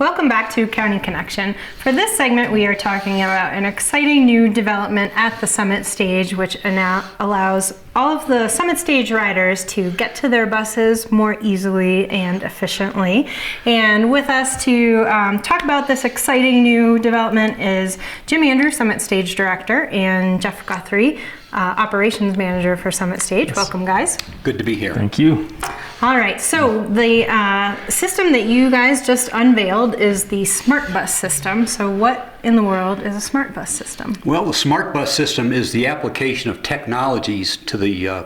Welcome back to County Connection. For this segment, we are talking about an exciting new development at the Summit Stage, which now allows all of the Summit Stage riders to get to their buses more easily and efficiently. And with us to talk about this exciting new development is Jim Andrews, Summit Stage Director, and Jeff Guthrie, Operations Manager for Summit Stage. Yes. Welcome, guys. Good to be here. Thank you. All right, so the system that you guys just unveiled is the smartbus system. So what in the world is a smartbus system? Well, the smartbus system is the application of technologies to the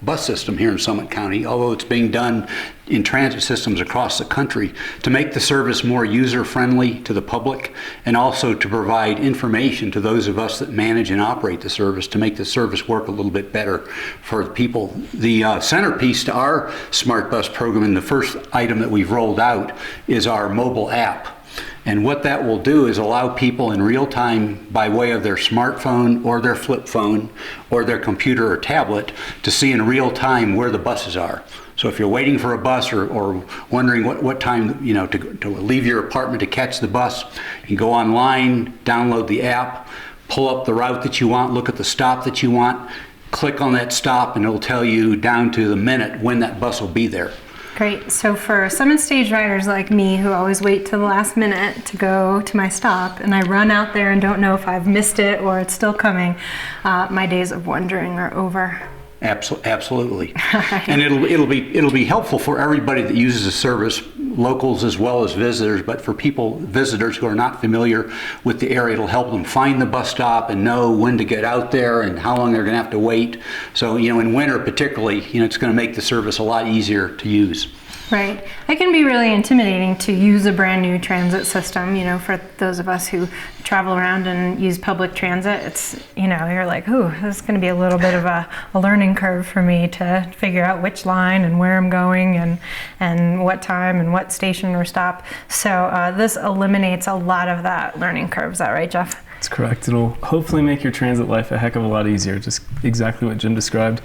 bus system here in Summit County, although it's being done in transit systems across the country to make the service more user-friendly to the public and also to provide information to those of us that manage and operate the service to make the service work a little bit better for the people. The centerpiece to our Smart Bus program, and the first item that we've rolled out, is our mobile app. And what that will do is allow people in real time, by way of their smartphone or their flip phone or their computer or tablet, to see in real time where the buses are. So if you're waiting for a bus or wondering what time to leave your apartment to catch the bus, you can go online, download the app, pull up the route that you want, look at the stop that you want, click on that stop, and it'll tell you down to the minute when that bus will be there. Great. So for Summit Stage riders like me who always wait to the last minute to go to my stop, and I run out there and don't know if I've missed it or it's still coming, my days of wondering are over. Absolutely. Right. And it'll be helpful for everybody that uses the service, locals as well as visitors, but for visitors who are not familiar with the area, it'll help them find the bus stop and know when to get out there and how long they're going to have to wait. So, in winter particularly, it's going to make the service a lot easier to use. Right. It can be really intimidating to use a brand new transit system, for those of us who travel around and use public transit. It's, you're like, ooh, this is going to be a little bit of a learning curve for me to figure out which line and where I'm going and what time and what station or stop. So this eliminates a lot of that learning curve. Is that right, Jeff? That's correct. It'll hopefully make your transit life a heck of a lot easier. Just exactly what Jim described.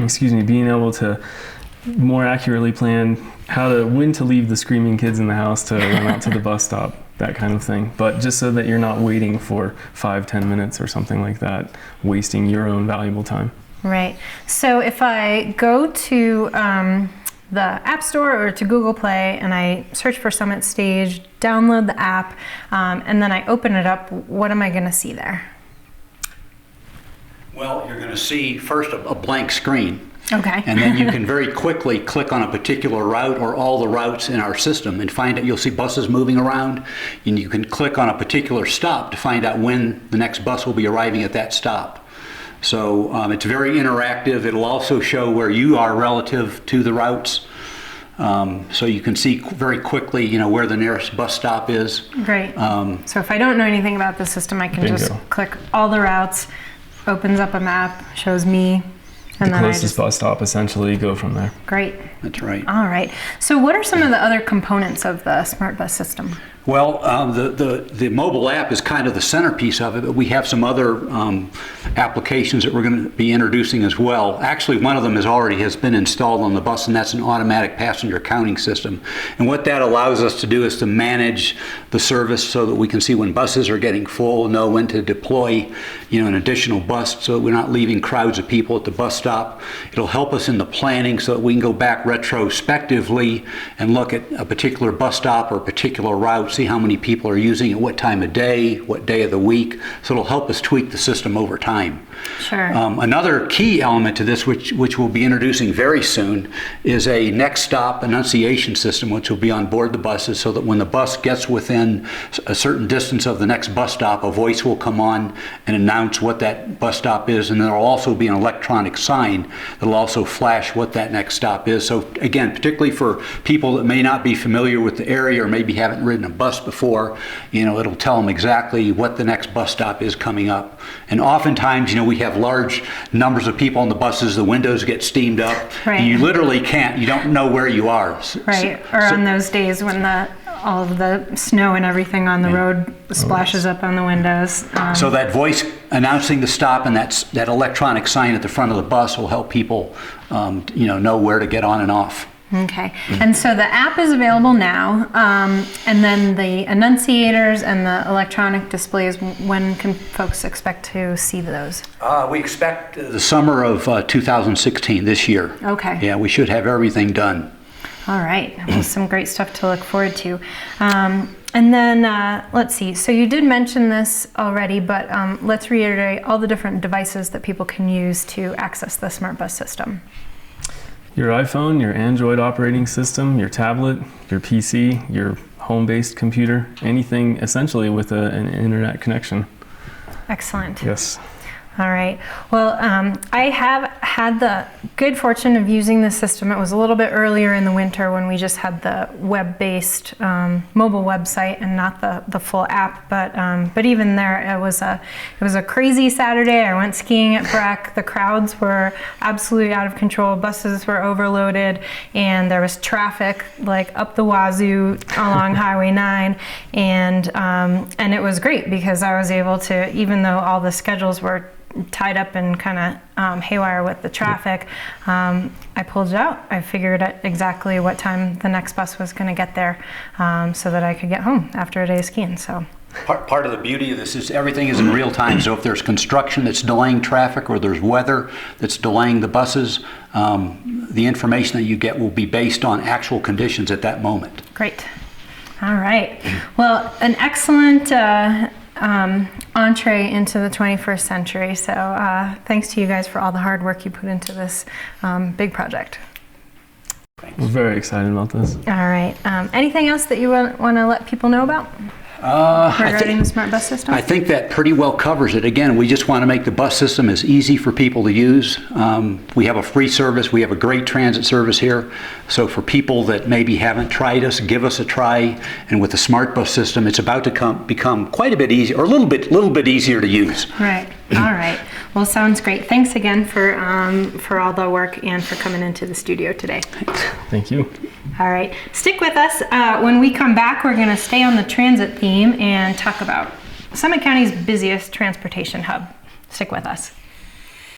Excuse me, being able to more accurately plan when to leave the screaming kids in the house to run out to the bus stop, that kind of thing. But just so that you're not waiting for 5-10 minutes or something like that, wasting your own valuable time. Right. So if I go to the App Store or to Google Play and I search for Summit Stage, download the app, and then I open it up, what am I going to see there? Well, you're going to see first a blank screen. Okay. And then you can very quickly click on a particular route or all the routes in our system and find out. You'll see buses moving around, and you can click on a particular stop to find out when the next bus will be arriving at that stop. So it's very interactive. It'll also show where you are relative to the routes. So you can see very quickly, where the nearest bus stop is. Great. So if I don't know anything about the system, I can just click all the routes, opens up a map, shows me. And the closest bus stop, essentially, go from there. Great. That's right. All right. So what are some of the other components of the smart bus system? Well, the mobile app is kind of the centerpiece of it, but we have some other applications that we're going to be introducing as well. Actually, one of them has been installed on the bus, and that's an automatic passenger counting system. And what that allows us to do is to manage the service so that we can see when buses are getting full, know when to deploy, an additional bus so that we're not leaving crowds of people at the bus stop. It'll help us in the planning so that we can go back retrospectively and look at a particular bus stop or a particular route, see how many people are using it, what time of day, what day of the week. So it'll help us tweak the system over time. Sure. Another key element to this, which we'll be introducing very soon, is a next stop annunciation system, which will be on board the buses so that when the bus gets within a certain distance of the next bus stop, a voice will come on and announce what that bus stop is, and there will also be an electronic sign that will also flash what that next stop is. So again, particularly for people that may not be familiar with the area or maybe haven't ridden a bus before, it'll tell them exactly what the next bus stop is coming up. And oftentimes, we have large numbers of people on the buses, the windows get steamed up, right. And you literally you don't know where you are. Right, on those days when all of the snow and everything on the road splashes up on the windows. So that voice announcing the stop and that electronic sign at the front of the bus will help people, know where to get on and off. Okay, and so the app is available now, and then the annunciators and the electronic displays, when can folks expect to see those? We expect the summer of 2016, this year. Okay. Yeah, we should have everything done. All right, well, some great stuff to look forward to. And then, let's see, so you did mention this already, but let's reiterate all the different devices that people can use to access the smartbus system. Your iPhone, your Android operating system, your tablet, your PC, your home-based computer, anything essentially with an internet connection. Excellent. Yes. All right. Well, I have had the good fortune of using this system. It was a little bit earlier in the winter when we just had the web-based mobile website and not the full app. But even there, it was a crazy Saturday. I went skiing at Breck. The crowds were absolutely out of control. Buses were overloaded, and there was traffic like up the wazoo along Highway 9. And it was great because I was able to, even though all the schedules were tied up and kind of haywire with the traffic, I pulled it out. I figured out exactly what time the next bus was going to get there, so that I could get home after a day of skiing. So Part of the beauty of this is everything is in real time. So if there's construction that's delaying traffic or there's weather that's delaying the buses, the information that you get will be based on actual conditions at that moment. great. All right. Well, an excellent entree into the 21st century. So thanks to you guys for all the hard work you put into this big project. We're very excited about this. All right. Anything else that you want to let people know about regarding the smart bus system? I think that pretty well covers it. Again, we just want to make the bus system as easy for people to use. We have a free service. We have a great transit service here. So for people that maybe haven't tried us, give us a try. And with the smart bus system, it's about to become quite a bit easier, or a little bit easier to use. Right. All right. Well, sounds great. Thanks again for all the work and for coming into the studio today. Thank you. All right. Stick with us. When we come back, we're going to stay on the transit theme and talk about Summit County's busiest transportation hub. Stick with us.